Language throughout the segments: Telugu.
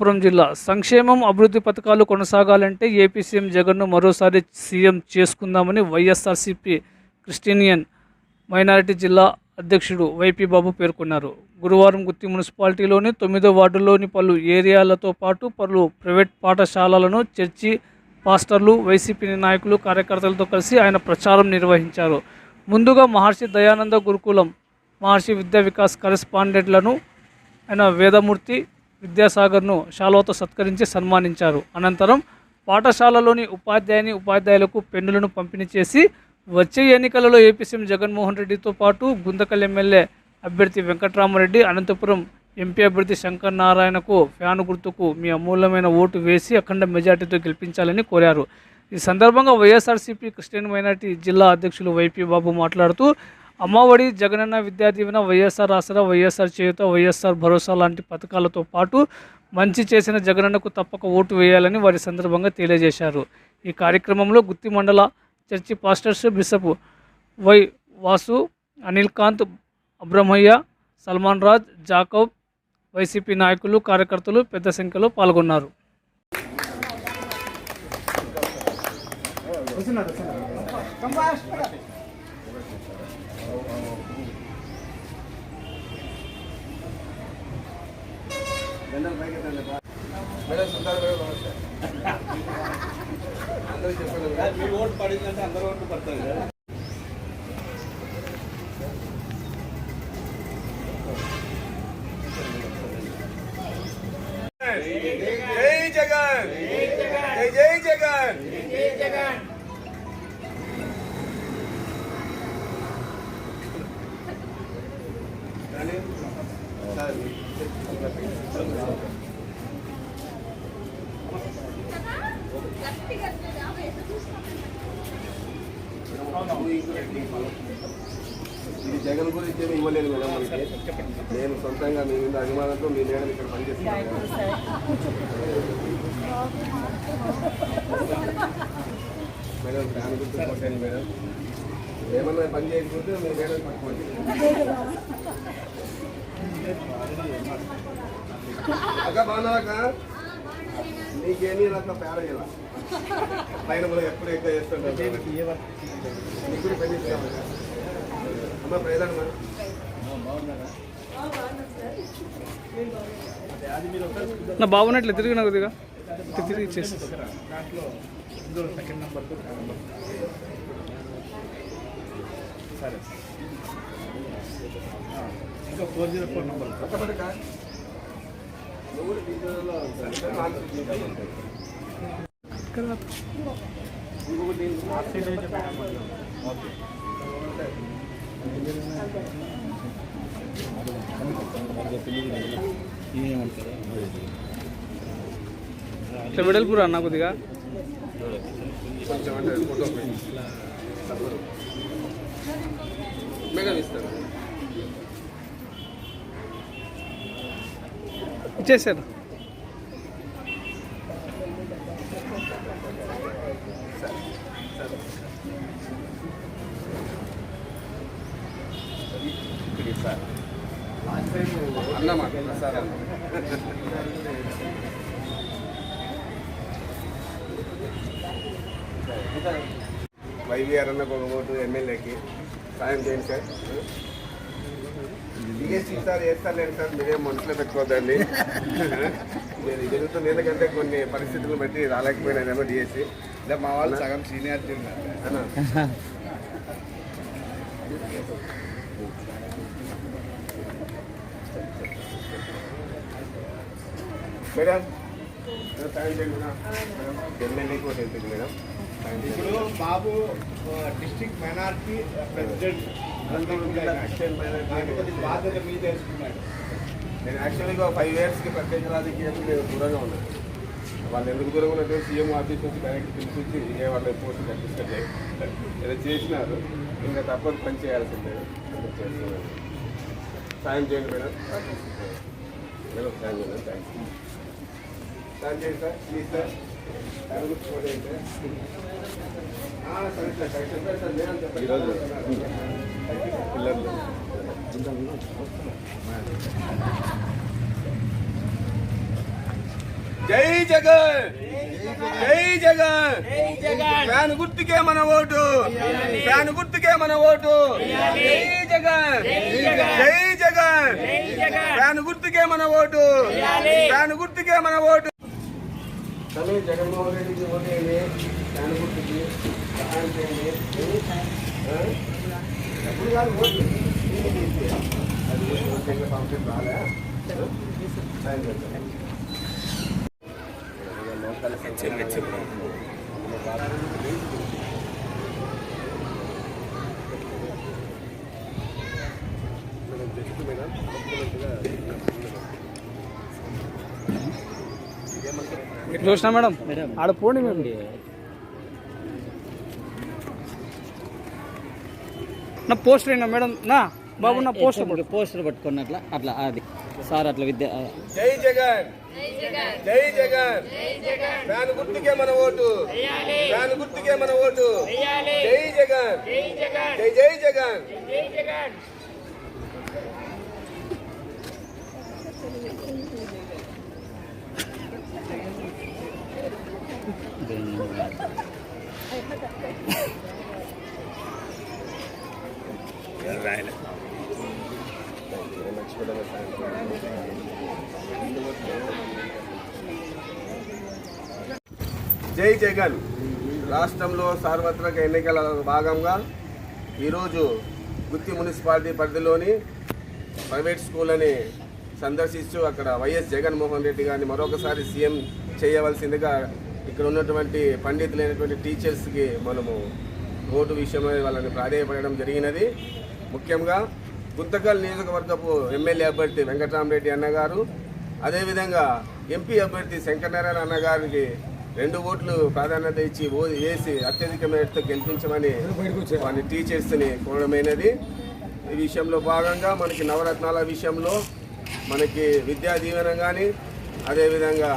అనంతపురం జిల్లా సంక్షేమం అభివృద్ధి పథకాలు కొనసాగాలంటే ఏపీ సీఎం జగన్ను మరోసారి సీఎం చేసుకుందామని వైఎస్ఆర్సీపీ క్రిస్టియన్ మైనారిటీ జిల్లా అధ్యక్షుడు వైపీ బాబు పేర్కొన్నారు. గురువారం గుత్తి మున్సిపాలిటీలోని 9వ వార్డులోని పలు ఏరియాలతో పాటు పలు ప్రైవేట్ పాఠశాలలను చర్చి పాస్టర్లు, వైసీపీ నాయకులు, కార్యకర్తలతో కలిసి ఆయన ప్రచారం నిర్వహించారు. ముందుగా మహర్షి దయానంద గురుకులం మహర్షి విద్యా వికాస్ కరెస్పాండెంట్లను ఆయన వేదమూర్తి విద్యాసాగర్ను శాలువాతో సత్కరించి సన్మానించారు. అనంతరం పాఠశాలలోని ఉపాధ్యాయులకు పెన్నులను పంపిణీ చేసి వచ్చే ఎన్నికలలో ఏపీ సీఎం జగన్మోహన్ రెడ్డితో పాటు గుంతకల్ ఎమ్మెల్యే అభ్యర్థి వెంకట్రామరెడ్డి, అనంతపురం ఎంపీ అభ్యర్థి శంకర్ నారాయణకు ఫ్యాను గుర్తుకు మీ అమూల్యమైన ఓటు వేసి అఖండ మెజార్టీతో గెలిపించాలని కోరారు. ఈ సందర్భంగా వైఎస్ఆర్సీపీ క్రిస్టియన్ మైనారిటీ జిల్లా అధ్యక్షులు వైపీ బాబు మాట్లాడుతూ అమ్మఒడి, జగనన్న విద్యా దీవెన, వైఎస్ఆర్ ఆసరా, వైఎస్ఆర్ చేయూత, వైఎస్ఆర్ భరోసా లాంటి పథకాలతో పాటు మంచి చేసిన జగనన్నకు తప్పక ఓటు వేయాలని వారి సందర్భంగా తెలియజేశారు. ఈ కార్యక్రమంలో గుత్తి మండల church pastors bishop Y Vasu, Anil Kanth, Abrahmaiah, Salman Raj, Jacob, YCP నాయకులు, కార్యకర్తలు పెద్ద సంఖ్యలో పాల్గొన్నారు. ఓటు పడిందంటే అందరూ ఓట్లు పడతారు కదా. జై జగన్, జై జగన్, జై జగన్. ఇది జగన్ గురించి ఏమి ఇవ్వలేదు మేడం. నేను సొంతంగా మీ మీద అభిమానంతో మీ మేడం ఇక్కడ పనిచేస్తున్నాను మేడం. ఫ్యాన్ గుర్తు కొట్టాను మేడం. ఏమన్నా పని చేయకపోతే మీ మేడం పట్టుకోండి. అక్క బాగున్నాక నీకేమీ నాకు పేడ ఇలా పైన మనం ఎప్పుడు ఎక్కువ చేస్తుంటాం. నీకు కూడా పని చేస్తాం అమ్మ. ప్రజలు నా బాగున్నట్లు తిరిగిన కొద్దిగా తిరిగి ఇచ్చేసి దాంట్లో సెకండ్ నెంబర్ సరే. ఇంకా 404 నెంబర్ ఇట్లా వెడల్పురా అన్న కొద్దిగా. మేడం ఇస్తాను. ఇచ్చేసారు. అన్నమాట సార్ అన్న. వైవిఆర్ అన్నకు ఒక ఓటు, ఎమ్మెల్యేకి సాయం చేయండి సార్. డిఎస్సీ సార్ వేస్తాను సార్, మీరేం మనసులో పెట్టుకోవద్దండి. నేను జరుగుతుంది ఎందుకంటే కొన్ని పరిస్థితులను బట్టి రాలేకపోయినానేమో డిఎస్సీ. మా వాళ్ళు సగం సీనియారిటీ అన్న. మేడం సాయం చేయండి మేడం. ఎమ్మెల్యేకి ఒకటి వెళ్తుంది మేడం. ఇప్పుడు బాబు డిస్ట్రిక్ట్ మైనారిటీ ప్రెసిడెంట్ బాధ్యత మీద తెలుసుకున్నాడు. నేను యాక్చువల్గా 5 yearsకి ప్రత్యేక రాజకీయాలకు నేను దూరంగా ఉన్నాను. వాళ్ళు ఎందుకు దూరంగా ఉన్నట్టు సీఎం ఆఫీస్ నుంచి డైరెక్ట్ పిలిపించి వాళ్ళ పోస్ట్ కనిపిస్తుంది. ఏదో చేసినారు, ఇంకా తప్పదు పని చేయాల్సిందే. సాయం చేయండి మేడం. మేడం సాయం చేయండి. థ్యాంక్స్. సాయం చేయండి సార్, ప్లీజ్ సార్. సరే సార్, మేడం చెప్పండి. ఈరోజు పిల్లలు జై జగన్, జై జగన్. ఫ్యాన్ గుర్తుకే మన ఓటు, ఫ్యాన్ గుర్తుకే మన ఓటు. జై జగన్, జై జగన్. ఫ్యాన్ గుర్తుకే మన ఓటు, ఫ్యాన్ గుర్తుకే మన ఓటు. జగన్మోహన్ రెడ్డికి ఓటేయండి, ఫ్యాన్ గుర్తుకి సహాయం చేయండి. ఎప్పుడు కాదు ఓటు అది ఫంక్షన్ రాలే సాయం చేస్తాను. ఇట్లా చూసినా మేడం ఆడ పోండి మేము నా పోస్టర్ అయినా మేడం నా బాబు నా పోస్టర్ పట్టుకున్నట్ల అట్లా అది సార్ అట్లా విద్య. జై జగన్, జై జగన్. ఫ్యాన్ గుర్తుకే మన ఓటు, ఫ్యాన్ గుర్తుకే మన ఓటు. జై జగన్, జై జై జగన్. జై జగన్. రాష్ట్రంలో సార్వత్రిక ఎన్నికల భాగంగా ఈరోజు గుత్తి మున్సిపాలిటీ పరిధిలోని ప్రైవేట్ స్కూళ్ళని సందర్శిస్తూ అక్కడ వైఎస్ జగన్మోహన్ రెడ్డి గారిని మరొకసారి సీఎం చేయవలసిందిగా ఇక్కడ ఉన్నటువంటి పండితులైనటువంటి టీచర్స్కి మనము ఓటు విషయమై వాళ్ళని ప్రాధేయపడడం జరిగినది. ముఖ్యంగా గుంతకల్ నియోజకవర్గపు ఎమ్మెల్యే అభ్యర్థి వెంకటరామరెడ్డి అన్నగారు, అదేవిధంగా ఎంపీ అభ్యర్థి శంకరనారాయణ అన్నగారికి 2 ఓట్లు ప్రాధాన్యత ఇచ్చి వేసి అత్యధిక మేరతో గెలిపించమని వారి టీచర్స్ని కోరడమైనది. ఈ విషయంలో భాగంగా మనకి నవరత్నాల విషయంలో మనకి విద్యా దీవెన కానీ, అదేవిధంగా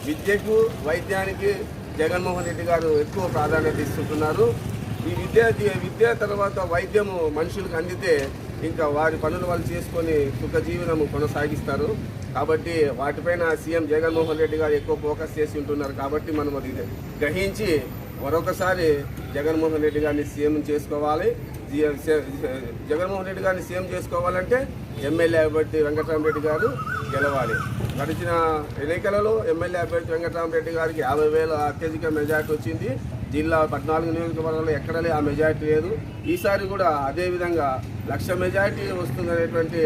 విద్యకు వైద్యానికి జగన్మోహన్ రెడ్డి గారు ఎక్కువ ప్రాధాన్యత ఇస్తుంటున్నారు. ఈ విద్య తర్వాత వైద్యము మనుషులకు అందితే ఇంకా వారి పనులు వాళ్ళు చేసుకొని సుఖ జీవనము కొనసాగిస్తారు. కాబట్టి వాటిపైన సీఎం జగన్మోహన్ రెడ్డి గారు ఎక్కువ ఫోకస్ చేసి ఉంటున్నారు. కాబట్టి మనం అది గ్రహించి మరొకసారి జగన్మోహన్ రెడ్డి గారిని సీఎం చేసుకోవాలి. జగన్మోహన్ రెడ్డి గారిని సీఎం చేసుకోవాలంటే ఎమ్మెల్యే అభ్యర్థి వెంకటరామరెడ్డి గారు గెలవాలి. గడిచిన ఎన్నికలలో ఎమ్మెల్యే అభ్యర్థి వెంకటరామరెడ్డి గారికి 50,000 అత్యధిక మెజార్టీ వచ్చింది. జిల్లా 14 నియోజకవర్గాల్లో ఎక్కడలే ఆ మెజార్టీ లేదు. ఈసారి కూడా అదేవిధంగా 1,00,000 మెజార్టీ వస్తుందనేటువంటి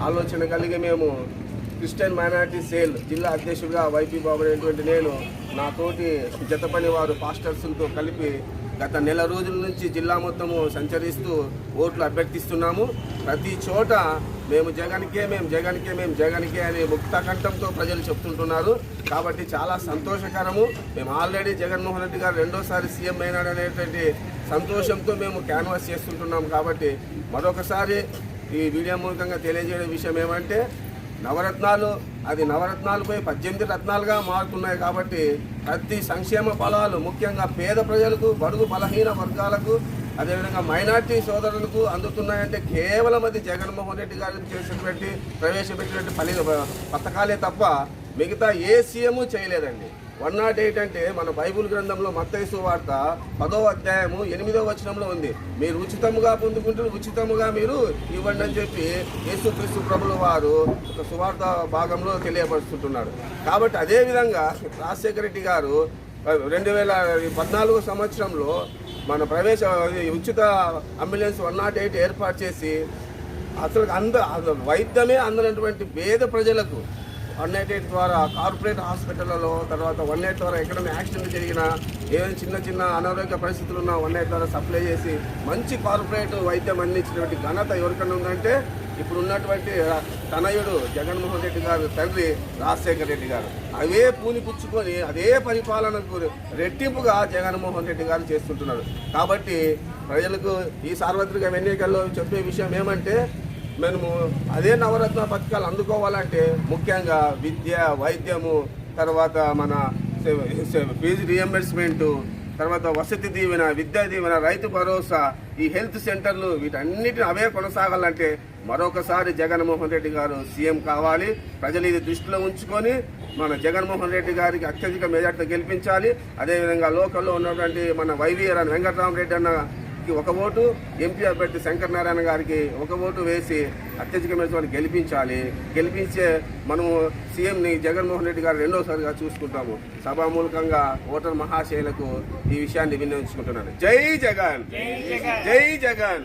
ఆలోచన కలిగి మేము క్రిస్టియన్ మైనారిటీ సేల్ జిల్లా అధ్యక్షుడిగా వైపీ బాబు అనేటువంటి నేను నా తోటి జతపని వారు పాస్టర్స్తో కలిపి గత నెల రోజుల నుంచి జిల్లా మొత్తము సంచరిస్తూ ఓట్లు అభ్యర్థిస్తున్నాము. ప్రతి చోట మేము జగన్కే అనే ముక్తకంఠంతో ప్రజలు చెప్తుంటున్నారు. కాబట్టి చాలా సంతోషకరము. మేము ఆల్రెడీ జగన్మోహన్ రెడ్డి గారు 2వ సీఎం అయినాడు అనేటువంటి సంతోషంతో మేము క్యాన్వాస్ చేస్తుంటున్నాము. కాబట్టి మరొకసారి ఈ వీడియో మూలకంగా తెలియజేయడం విషయం ఏమంటే నవరత్నాలపై 18 రత్నాలుగా మారుతున్నాయి. కాబట్టి ప్రతి సంక్షేమ ఫలాలు ముఖ్యంగా పేద ప్రజలకు, బడుగు బలహీన వర్గాలకు, అదేవిధంగా మైనార్టీ సోదరులకు అందుతున్నాయంటే కేవలం అది జగన్మోహన్ రెడ్డి గారు ప్రవేశపెట్టినటువంటి పథకాలే తప్ప మిగతా ఏ సీఎం చేయలేదండి. 108 అంటే మన బైబుల్ గ్రంథంలో మత్తయి సువార్త 10వ అధ్యాయము 8వ వచనంలో ఉంది. మీరు ఉచితముగా పొందుకుంటూ ఉచితముగా మీరు ఇవ్వండి అని చెప్పి యేసుక్రీస్తు ప్రభుల వారు ఒక సువార్త భాగంలో తెలియపరుస్తుంటున్నాడు. కాబట్టి అదేవిధంగా రాజశేఖర రెడ్డి గారు 2014 సంవత్సరంలో మన ఉచిత అంబులెన్స్ 108 ఏర్పాటు చేసి అసలు వైద్యమే అందనటువంటి పేద ప్రజలకు 108 ద్వారా కార్పొరేట్ హాస్పిటళ్లలో, తర్వాత 108 ద్వారా ఎక్కడైనా యాక్సిడెంట్ జరిగినా, ఏదైనా చిన్న అనారోగ్య పరిస్థితులు ఉన్నా 108 ద్వారా సప్లై చేసి మంచి కార్పొరేట్ వైద్యం అందించినటువంటి ఘనత ఎవరికైనా ఉందంటే ఇప్పుడు ఉన్నటువంటి తనయుడు జగన్మోహన్ రెడ్డి గారు తండ్రి రాజశేఖర రెడ్డి గారు. అవే పూనిపుచ్చుకొని అదే పరిపాలనకు రెట్టింపుగా జగన్మోహన్ రెడ్డి గారు చేస్తుంటున్నారు. కాబట్టి ప్రజలకు ఈ సార్వత్రిక ఎన్నికల్లో చెప్పే విషయం ఏమంటే మనము అదే నవరత్న పథకాలు అందుకోవాలంటే ముఖ్యంగా విద్య, వైద్యము, తర్వాత మన ఫీజు రియంబర్స్మెంటు, తర్వాత వసతి దీవెన, విద్యా దీవెన, రైతు భరోసా, ఈ హెల్త్ సెంటర్లు వీటన్నిటిని అవే కొనసాగాలంటే మరొకసారి జగన్మోహన్ రెడ్డి గారు సీఎం కావాలి. ప్రజలు ఇది దృష్టిలో ఉంచుకొని మన జగన్మోహన్ రెడ్డి గారికి అత్యధిక మెజార్టీతో గెలిపించాలి. అదేవిధంగా లోకల్లో ఉన్నటువంటి మన వైవీఆర్ అని వెంకటరామరెడ్డి అన్నకి ఒక ఓటు, ఎంపీ అభ్యర్థి శంకర్ నారాయణ గారికి ఒక ఓటు వేసి అత్యధిక మెజార్టీ గెలిపించాలి. గెలిపించే మనము సీఎంని జగన్మోహన్ రెడ్డి గారు రెండోసారిగా చూసుకుంటాము. సభామూలకంగా ఓటర్ మహాశైలకు ఈ విషయాన్ని వినియోగించుకుంటున్నాను. జై జగన్, జై జగన్.